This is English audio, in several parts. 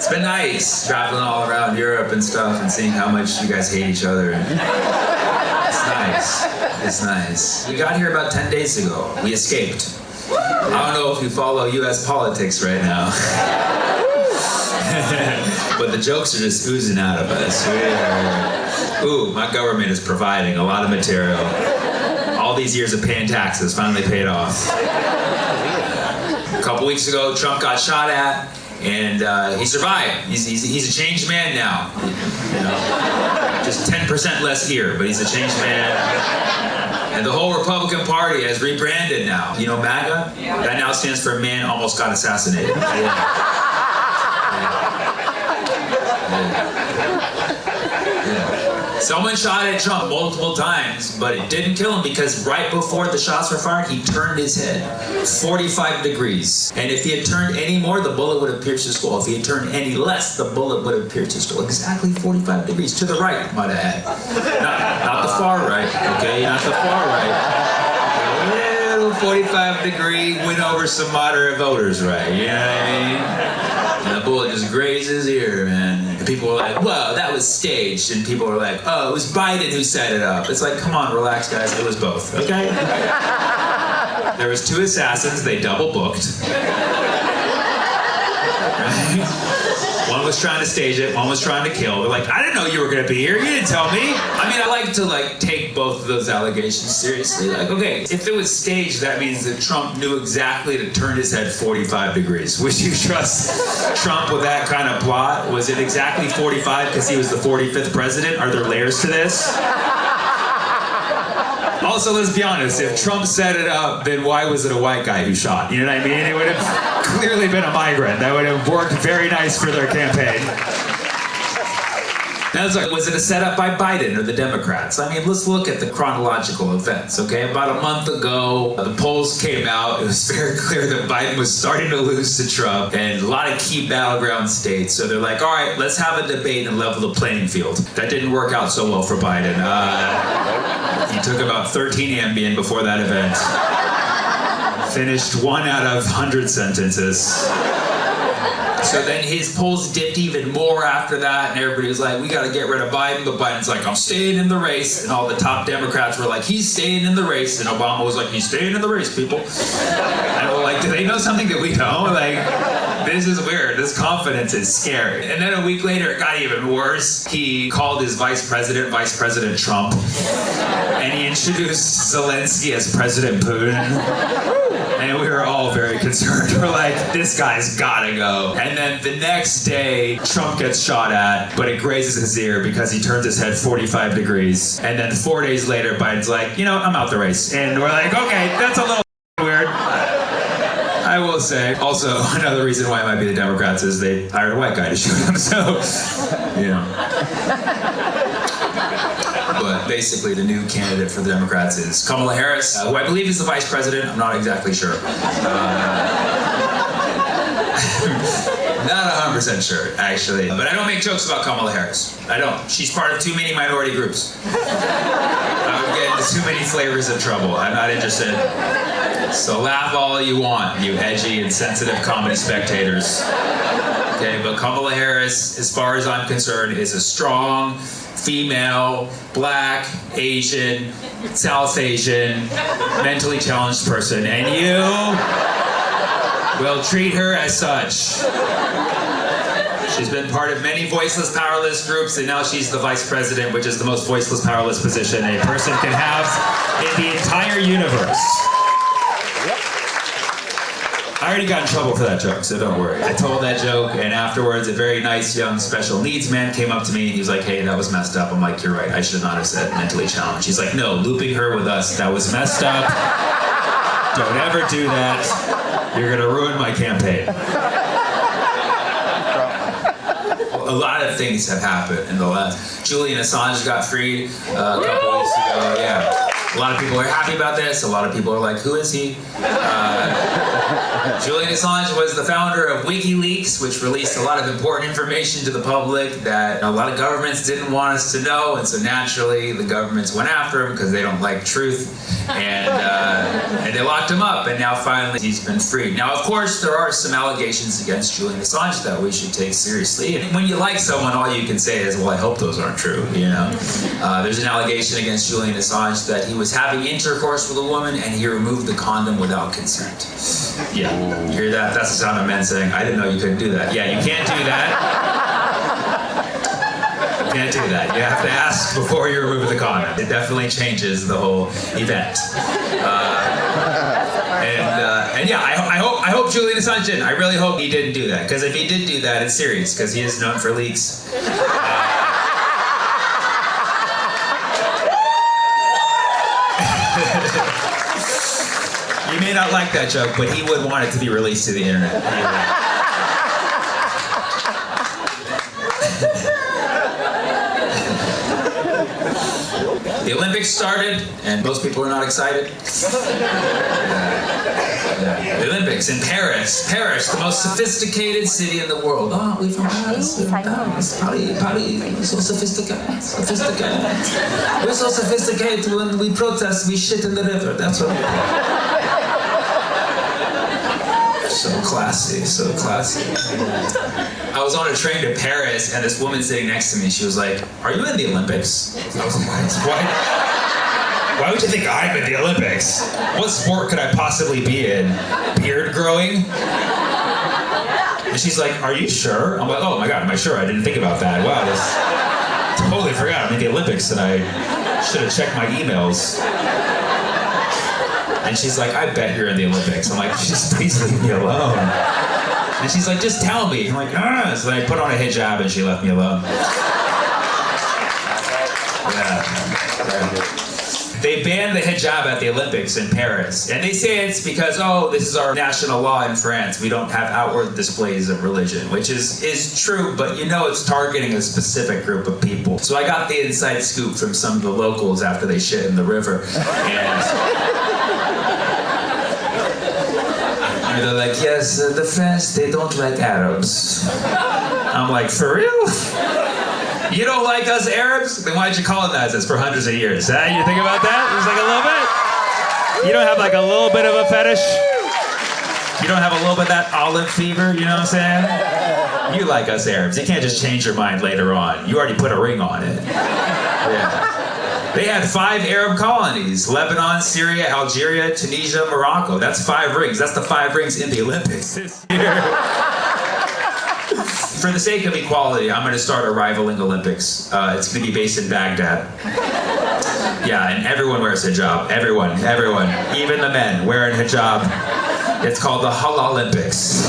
It's been nice traveling all around Europe and stuff and seeing how much you guys hate each other. It's nice. It's nice. We got here about 10 days ago. We escaped. I don't know if you follow U.S. politics right now. But the jokes are just oozing out of us. Ooh, my government is providing a lot of material. All these years of paying taxes finally paid off. A couple weeks ago, Trump got shot at, and he survived. He's a changed man now. You know, just 10% less here, but he's a changed man. And the whole Republican Party has rebranded now. You know MAGA? That now stands for Man Almost Got Assassinated. Yeah. Someone shot at Trump multiple times, but it didn't kill him because right before the shots were fired, he turned his head 45 degrees. And if he had turned any more, the bullet would have pierced his skull. If he had turned any less, the bullet would have pierced his skull. Exactly 45 degrees. To the right, might I add. Not the far right, okay? Not the far right. A little 45-degree win over some moderate voters, right? You know what I mean? And the bullet just grazed his ear, man. And people were like, whoa, that was staged. And people were like, oh, it was Biden who set it up. It's like, come on, relax, guys. It was both, okay? There was 2 assassins. They double booked. Right? One was trying to stage it. One was trying to kill. They're like, I didn't know you were going to be here. You didn't tell me. I mean, I like to take both of those allegations seriously. Like, okay, if it was staged, that means that Trump knew exactly to turn his head 45 degrees. Would you trust Trump with that kind of plot? Was it exactly 45 because he was the 45th president? Are there layers to this? Also, let's be honest, if Trump set it up, then why was it a white guy who shot? You know what I mean? It would have clearly been a migrant. That would have worked very nice for their campaign. Now, it's like, was it a setup by Biden or the Democrats? I mean, let's look at the chronological events, okay? About a month ago, the polls came out. It was very clear that Biden was starting to lose to Trump and a lot of key battleground states. So they're like, all right, let's have a debate and level the playing field. That didn't work out so well for Biden. He took about 13 Ambien before that event. Finished 1 out of 100 sentences. So then his polls dipped even more after that, and everybody was like, we got to get rid of Biden. But Biden's like, I'm staying in the race. And all the top Democrats were like, he's staying in the race. And Obama was like, he's staying in the race, people. And we're like, do they know something that we don't? Like, this is weird. This confidence is scary. And then a week later, it got even worse. He called his Vice President Trump. And he introduced Zelensky as President Putin. And we were all very concerned. We're like, this guy's gotta go. And then the next day, Trump gets shot at, but it grazes his ear because he turns his head 45 degrees. And then 4 days later, Biden's like, you know, I'm out the race. And we're like, okay, that's a little weird. I will say. Also, another reason why it might be the Democrats is they hired a white guy to shoot him. So, you know. But basically, the new candidate for the Democrats is Kamala Harris, who I believe is the vice president. I'm not exactly sure. Not 100% sure, actually. But I don't make jokes about Kamala Harris. I don't. She's part of too many minority groups. I would get into too many flavors of trouble. I'm not interested. So laugh all you want, you edgy and sensitive comedy spectators. Okay, but Kamala Harris, as far as I'm concerned, is a strong, female, black, Asian, South Asian, mentally challenged person, and you will treat her as such. She's been part of many voiceless, powerless groups, and now she's the vice president, which is the most voiceless, powerless position a person can have in the entire universe. I already got in trouble for that joke, so don't worry. I told that joke, and afterwards, a very nice, young, special needs man came up to me, and he was like, hey, that was messed up. I'm like, you're right, I should not have said mentally challenged. He's like, no, looping her with us, that was messed up. Don't ever do that. You're gonna ruin my campaign. A lot of things have happened in the last. Julian Assange got freed a couple weeks ago, yeah. A lot of people are happy about this. A lot of people are like, who is he? Julian Assange was the founder of WikiLeaks, which released a lot of important information to the public that a lot of governments didn't want us to know, and so naturally the governments went after him because they don't like truth, and they locked him up, and now finally he's been freed. Now, of course, there are some allegations against Julian Assange that we should take seriously, and when you like someone, all you can say is, well, I hope those aren't true, you know? There's an allegation against Julian Assange that he was having intercourse with a woman and he removed the condom without consent. Yeah, you hear that? That's the sound of men saying, I didn't know you couldn't do that. Yeah, you can't do that. You can't do that. You have to ask before you remove the condom. It definitely changes the whole event. And yeah, I hope Julian Assange didn't. I really hope he didn't do that. Because if he did do that, it's serious. Because he is known for leaks. You may not like that joke, but he would want it to be released to the internet. The Olympics started, and most people are not excited. The Olympics in Paris. Paris, the most sophisticated city in the world. Oh, we from Paris. Paris, so sophisticated. We're so sophisticated when we protest, we shit in the river. That's what we do. So classy, so classy. I was on a train to Paris, and this woman sitting next to me, she was like, are you in the Olympics? I was like, why would you think I'm in the Olympics? What sport could I possibly be in? Beard growing? And she's like, are you sure? I'm like, oh my God, am I sure? I didn't think about that. Wow, totally forgot I'm in the Olympics, and I should have checked my emails. And she's like, I bet you're in the Olympics. I'm like, just please leave me alone. And she's like, just tell me. I'm like, ah. So then I put on a hijab and she left me alone. Yeah. They banned the hijab at the Olympics in Paris. And they say it's because, oh, this is our national law in France. We don't have outward displays of religion, which is true, but you know it's targeting a specific group of people. So I got the inside scoop from some of the locals after they shit in the river. And they're like, yes, the French, they don't like Arabs. I'm like, for real? You don't like us Arabs? Then why'd you colonize us for hundreds of years? Huh? You think about that? It was like a little bit? You don't have like a little bit of a fetish? You don't have a little bit of that olive fever, you know what I'm saying? You like us Arabs. You can't just change your mind later on. You already put a ring on it. Yeah. They had 5 Arab colonies: Lebanon, Syria, Algeria, Tunisia, Morocco. That's 5 rings. That's the 5 rings in the Olympics this year. For the sake of equality, I'm going to start a rivaling Olympics. It's going to be based in Baghdad. Yeah, and everyone wears hijab. Everyone. Even the men wearing hijab. It's called the Halal Olympics.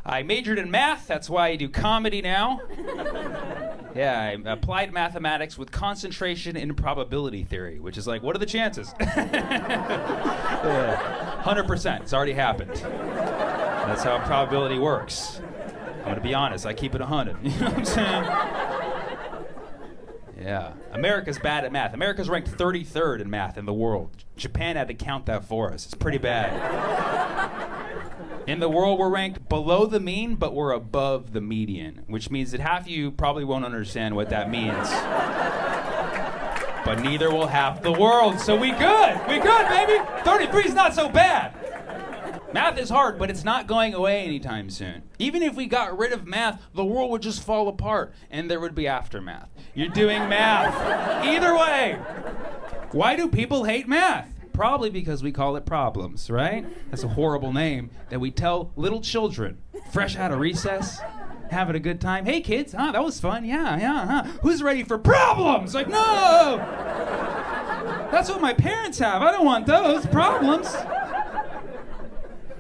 I majored in math, that's why I do comedy now. Yeah, I applied mathematics with concentration in probability theory, which is like, what are the chances? 100%, it's already happened. That's how probability works. I'm gonna be honest, I keep it 100. You know what I'm saying? Yeah, America's bad at math. America's ranked 33rd in math in the world. Japan had to count that for us. It's pretty bad. In the world, we're ranked below the mean, but we're above the median, which means that half of you probably won't understand what that means. But neither will half the world, so we good, baby. 33 is not so bad. Math is hard, but it's not going away anytime soon. Even if we got rid of math, the world would just fall apart, and there would be aftermath. You're doing math. Either way. Why do people hate math? Probably because we call it problems, right? That's a horrible name that we tell little children, fresh out of recess, having a good time. Hey kids, that was fun, yeah. Who's ready for problems? Like, no! That's what my parents have. I don't want those problems.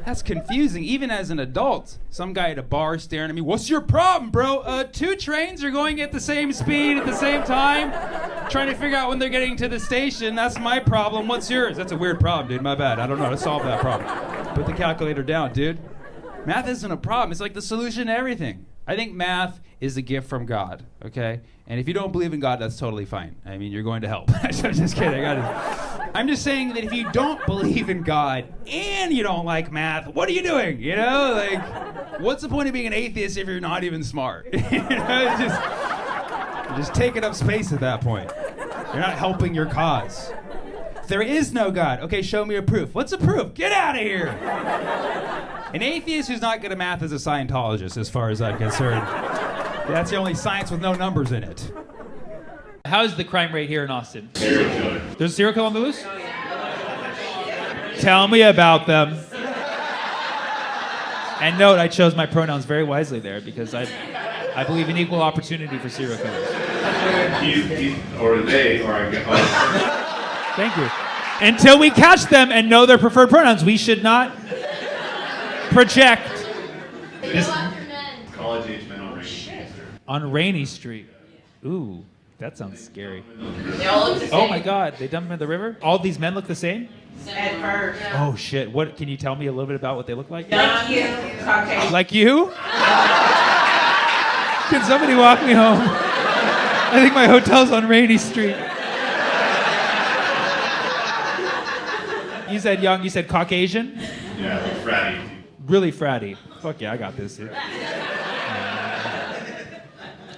That's confusing, even as an adult. Some guy at a bar staring at me, what's your problem, bro? 2 trains are going at the same speed at the same time, trying to figure out when they're getting to the station. That's my problem. What's yours? That's a weird problem, dude. My bad. I don't know how to solve that problem. Put the calculator down, dude. Math isn't a problem. It's like the solution to everything. I think math is a gift from God, okay? And if you don't believe in God, that's totally fine. I mean, you're going to hell. I'm just kidding. I'm just saying that if you don't believe in God and you don't like math, what are you doing? You know, like, what's the point of being an atheist if you're not even smart? You know, you're just taking up space at that point. You're not helping your cause. There is no God. Okay, show me a proof. What's a proof? Get out of here! An atheist who's not good at math is a Scientologist, as far as I'm concerned. That's the only science with no numbers in it. How's the crime rate here in Austin? Serial killer. There's a serial killer on the loose? Tell me about them. And note, I chose my pronouns very wisely there because I believe in equal opportunity for serial killers. Or they, or I guess. Thank you. Until we catch them and know their preferred pronouns, we should not project. College-age men on Rainy Street. On Rainy Street. Ooh, that sounds scary. They all look the same. Oh my God, they dump them in the river? All these men look the same? At first. Oh shit, what, can you tell me a little bit about what they look like? Like you. Caucasian. Like you? Can somebody walk me home? I think my hotel's on Rainy Street. You said young, you said Caucasian? Yeah, fratty. Really fratty. Fuck yeah, I got this.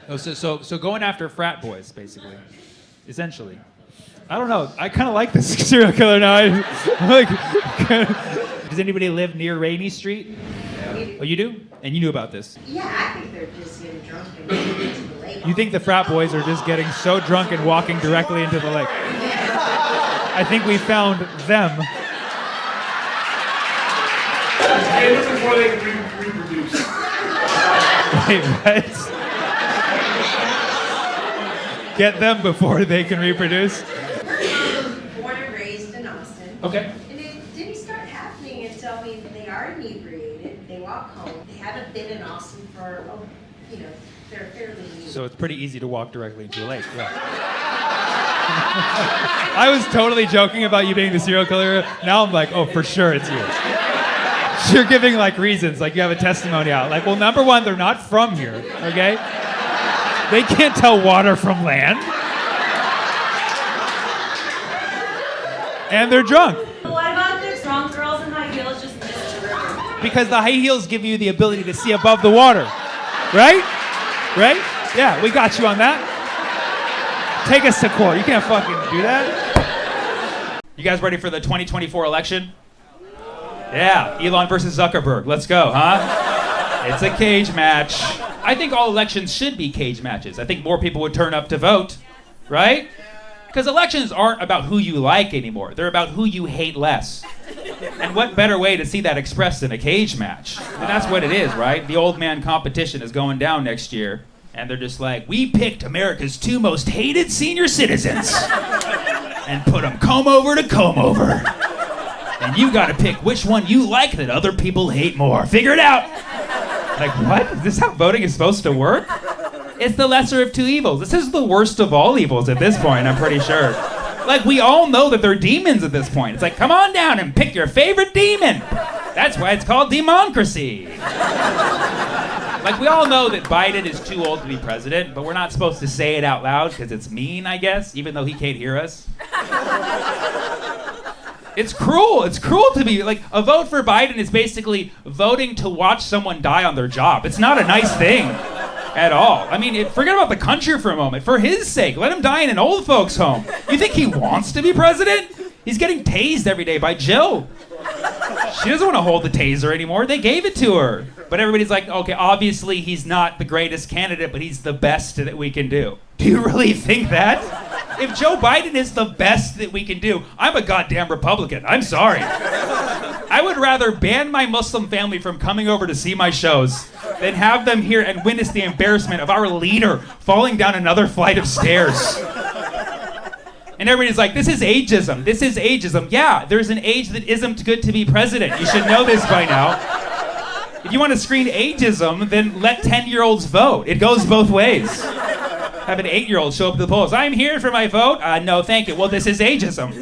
Oh, so going after frat boys, basically. Essentially. I don't know. I kind of like this serial killer now. Does anybody live near Rainy Street? Oh, you do? And you knew about this? Yeah, I think they're just getting drunk and getting into the lake. You think the frat boys are just getting so drunk and walking directly into the lake? I think we found them. Get them before they can reproduce. Wait, what? Get them before they can reproduce? Born and raised in Austin. Okay. And it didn't start happening until they are inebriated. They walk home. They haven't been in Austin for, they're fairly new. So it's pretty easy to walk directly into a lake. Yeah. I was totally joking about you being the serial killer. Now I'm like, oh, for sure it's you. You're giving like reasons, like you have a testimony out. Like, well, number one, they're not from here, okay? They can't tell water from land. And they're drunk. What about the drunk girls in high heels just missed the river? Because the high heels give you the ability to see above the water. Right? Right? Yeah, we got you on that. Take us to court. You can't fucking do that. You guys ready for the 2024 election? Yeah, Elon versus Zuckerberg. Let's go, huh? It's a cage match. I think all elections should be cage matches. I think more people would turn up to vote, right? Because elections aren't about who you like anymore. They're about who you hate less. And what better way to see that expressed than a cage match? And that's what it is, right? The old man competition is going down next year. And they're just like, we picked America's 2 most hated senior citizens and put them comb over to comb over. And you gotta pick which one you like that other people hate more. Figure it out. Like, what? Is this how voting is supposed to work? It's the lesser of two evils. This is the worst of all evils at this point, I'm pretty sure. Like, we all know that they're demons at this point. It's like, come on down and pick your favorite demon. That's why it's called democracy. Like, we all know that Biden is too old to be president, but we're not supposed to say it out loud because it's mean, I guess, even though he can't hear us. It's cruel. It's cruel to be, like, a vote for Biden is basically voting to watch someone die on their job. It's not a nice thing at all. I mean, forget about the country for a moment. For his sake, let him die in an old folks' home. You think he wants to be president? He's getting tased every day by Jill. She doesn't want to hold the taser anymore. They gave it to her. But everybody's like, okay, obviously he's not the greatest candidate, but he's the best that we can do. Do you really think that? If Joe Biden is the best that we can do, I'm a goddamn Republican. I'm sorry. I would rather ban my Muslim family from coming over to see my shows than have them here and witness the embarrassment of our leader falling down another flight of stairs. And everybody's like, this is ageism. This is ageism. Yeah, there's an age that isn't good to be president. You should know this by now. If you want to screen ageism, then let 10-year-olds vote. It goes both ways. Have an 8-year-old show up to the polls. I'm here for my vote. No, thank you. Well, this is ageism.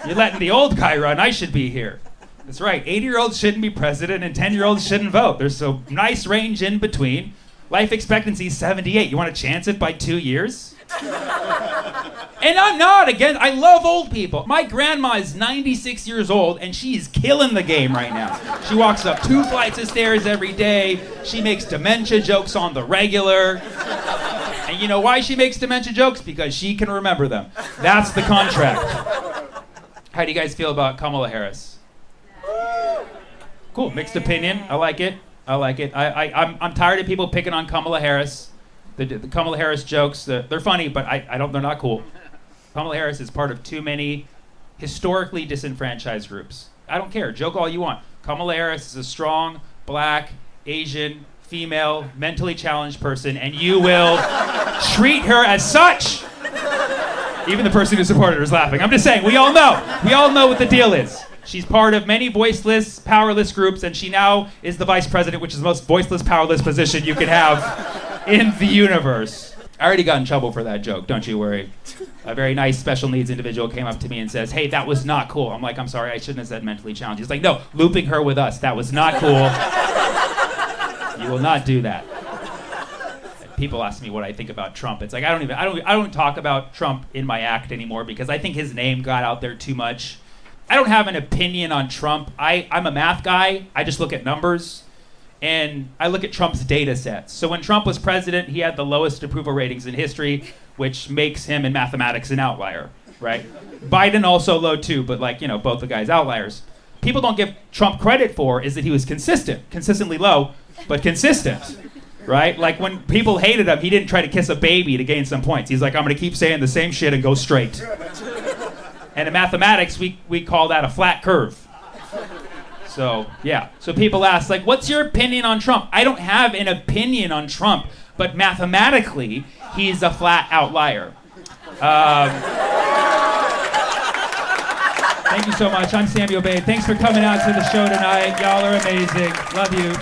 You're letting the old guy run. I should be here. That's right. 80-year-olds shouldn't be president and 10-year-olds shouldn't vote. There's a nice range in between Life expectancy is 78. You want to chance it by 2 years? And I'm not against, I love old people. My grandma is 96 years old and she is killing the game right now. She walks up 2 flights of stairs every day. She makes dementia jokes on the regular. And you know why she makes dementia jokes? Because she can remember them. That's the contract. How do you guys feel about Kamala Harris? Cool, mixed opinion. I like it. I like it. I'm tired of people picking on Kamala Harris. The Kamala Harris jokes, they're funny, but they're not cool. Kamala Harris is part of too many historically disenfranchised groups. I don't care. Joke all you want. Kamala Harris is a strong, black, Asian, female, mentally challenged person, and you will treat her as such. Even the person who supported her is laughing. I'm just saying, we all know. We all know what the deal is. She's part of many voiceless, powerless groups, and she now is the vice president, which is the most voiceless, powerless position you can have in the universe. I already got in trouble for that joke, don't you worry. A very nice special needs individual came up to me and says, hey, that was not cool. I'm like, I'm sorry, I shouldn't have said mentally challenged. He's like, no, looping her with us, that was not cool. You will not do that. People ask me what I think about Trump. It's like, I don't talk about Trump in my act anymore because I think his name got out there too much. I don't have an opinion on Trump. I'm a math guy. I just look at numbers. And I look at Trump's data sets. So when Trump was president, he had the lowest approval ratings in history, which makes him in mathematics an outlier, right? Biden also low too, but both the guys outliers. People don't give Trump credit for is that he was consistently low, but consistent, right? Like when people hated him, he didn't try to kiss a baby to gain some points. He's like, I'm gonna keep saying the same shit and go straight. And in mathematics, we call that a flat curve. So, yeah. So people ask, what's your opinion on Trump? I don't have an opinion on Trump, but mathematically, he's a flat outlier. Thank you so much. I'm Sammy Obeid. Thanks for coming out to the show tonight. Y'all are amazing. Love you.